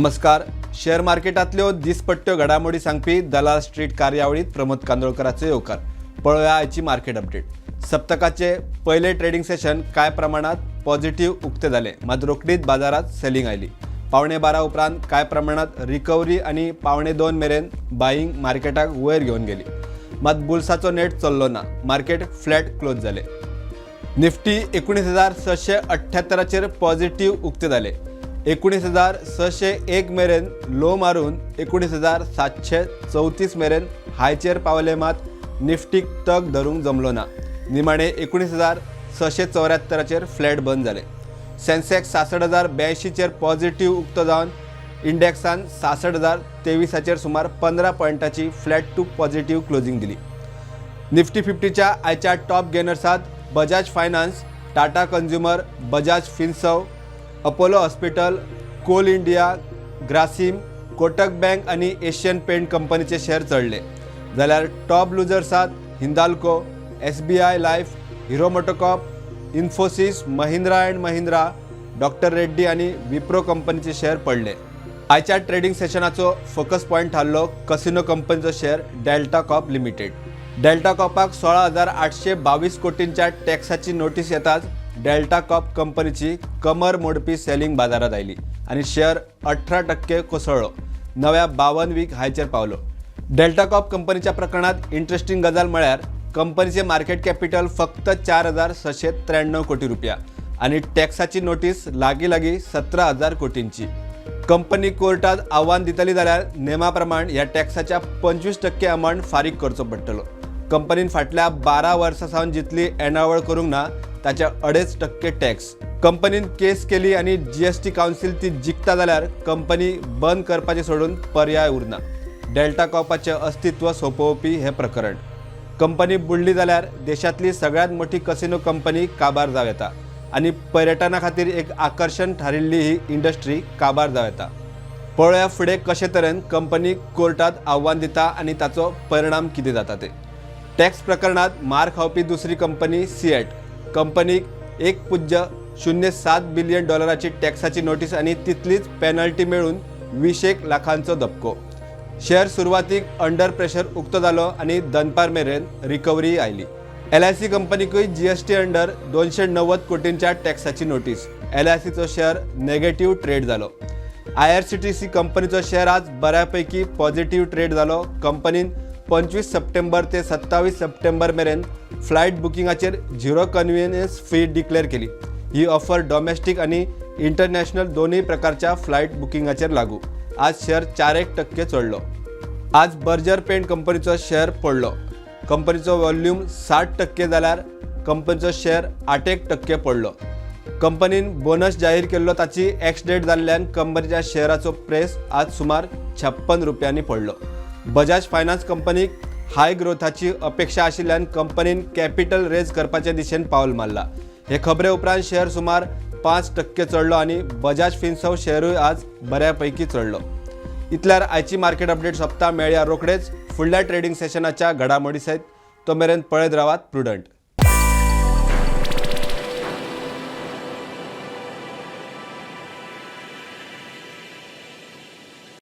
नमस्कार. शेअर मार्केटातल्यो दिसपट्ट्यो घडामोडी सांगपी दलाल स्ट्रीट कार्यावळीत प्रमोद कांदोळकराचो येवकार. पळोवया आयची मार्केट अपडेट. सप्तकाचे पहिले ट्रेडिंग सेशन काय प्रमाणात पॉझिटिव्ह उक्ते झाले, मात्र रोखडीच बाजारात सेलिंग आयली. 12:15 उपरांत काय प्रमाणात रिकव्हरी आणि 1:15 मेरेन बाईंग मार्केटाक वयर घेऊन गेली. मात बुल्साचो नेट चल्लो ना, मार्केट फ्लॅट क्लोज झाले. निफ्टी 19,678 पॉझिटिव्ह उक्ते झाले. 19,601 मेरेन लो मारून 19,734 मेरेन हायचेर पावले. मात निफ्टीक तग धरूंक जमलो ना. निमाणे 19,674 फ्लॅट बंद झाले. सेन्सेक्स 66,082 पॉझिटिव्ह उक्त जावन इंडेक्सान 66,023 सुमार 15 पॉइंटाची फ्लॅट टू पॉझिटिव्ह क्लोजिंग दिली. निफ्टी 50च्या आयच्या टॉप गेनर्सात Bajaj Finance, Tata Consumer, Bajaj Finserv, Apollo Hospital, Coal India, Grasim, Kotak Bank आणि एशियन पेंट कंपनीचे शेअर चढले. जाल्यार टॉप लुजर्सात Hindalco, SBI Life, Hero MotoCorp, Infosys, Mahindra and Mahindra, doctor Reddy आणि विप्रो कंपनीचे शेअर पडले. आयच्या ट्रेडिंग सेशनाचो फोकस पॉईंट थारलो कसिनो कंपनीचो शेअर डेल्टा कॉर्प लिमिटेड. डेल्टा कॉर्पाक 16,822 कोटींच्या टॅक्साची नोटीस येताच डेल्टा कॉर्प कंपनीची कमर मोडपी सेलिंग बाजारात आयली आणि शेअर 18% कोसळ्ळो. नव्या 52 वीक हायचेर पावलो. डेल्टा कॉर्प कंपनीच्या प्रकरणात इंटरेस्टिंग गजाल म्हळ्यार कंपनीचे मार्केट कॅपिटल फक्त 4,693 कोटी रुपया आणि टॅक्साची नोटीस लागी 17,000 कोटींची. कंपनी कोर्टात आव्हान दितली जाल्यार नेमाप्रमाण ह्या टॅक्साच्या 25% अमाउंट फारीक करचो पडटलो. कंपनीन फाटल्या 12 वर्सां सावन जितली येणावळ करूंक ना ताच्या 2.5% टॅक्स. कंपनीन केस केली आणि GST काउन्सिल ती जिखता जाल्यार कंपनी बंद करपाचे सोडून पर्याय उरना. डेल्टा कॉर्पाचे अस्तित्व सोंपोवपी हे प्रकरण. कंपनी बुडली जाल्यार देशातली सगळ्यात मोठी कसिनो कंपनी काबार जाव येता आणि पर्यटना खातीर एक आकर्षण थारिल्ली ही इंडस्ट्री काबार जाव येता. पळोवया फुडें कशे तरेन कंपनी कोर्टात आव्हान दिता आणि ताचो परिणाम कितें जाता ते. टॅक्स प्रकरणात मार खावपी दुसरी कंपनी सिएट. कंपनीक $1.07 बिलियन टॅक्साची नोटीस आणि तितलीच पेनल्टी मेळून 20 लाखांचो धपको. शेअर सुरवातीक अंडर प्रेशर उक्तो जालो आणि दनपार मेरेन रिकव्हरी आयली. LIC कंपनीकूय GST अंडर 290 कोटींच्या टॅक्साची नोटीस. LICचो शेअर नेगेटिव्ह ट्रेड जालो. IRCTC कंपनीचो शेअर आज बऱ्यापैकी पॉझिटिव्ह ट्रेड जालो. कंपनीन 25 सप्टेंबर ते 27 सप्टेंबर मेरेन फ्लायट बुकिंगाचेर 0 कन्व्हिनियन्स फी डिक्लेअर केली. ही ऑफर डॉमेस्टिक आणि इंटरनॅशनल दोन्ही प्रकारच्या फ्लायट बुकिंगाचेर लागू. आज शेअर 4% चढलो. आज बर्जर पेंट कंपनीचो शेअर पडलो. कंपनीचो वॉल्यूम 60% जाल्यार कंपनीचो शेअर 8% पडलो. कंपनीन बोनस जाहीर केल्लो ताची एक्स डेट जाल्ल्यान कंपनीच्या शेअराचो प्रेस आज सुमार 56 रुपयांनी पडलो. बजाज फायनान्स कंपनीक हाय ग्रोथाची अपेक्षा आशिल्ल्यान कंपनीन कॅपिटल रेज करपाचे दिशेन पावल मारला. हे खबरे उपरांत शेअर सुमार 5% चढलो आणि बजाज फिन्सर्व शेअरूय आज बऱ्यापैकी चढलो. इतल्यार आयची मार्केट अपडेट सोंपता. मेळया रोखडेच फुडल्या ट्रेडिंग सेशनाच्या घडामोडी सयत. तो मेरेन पळयत रावात प्रुडंट.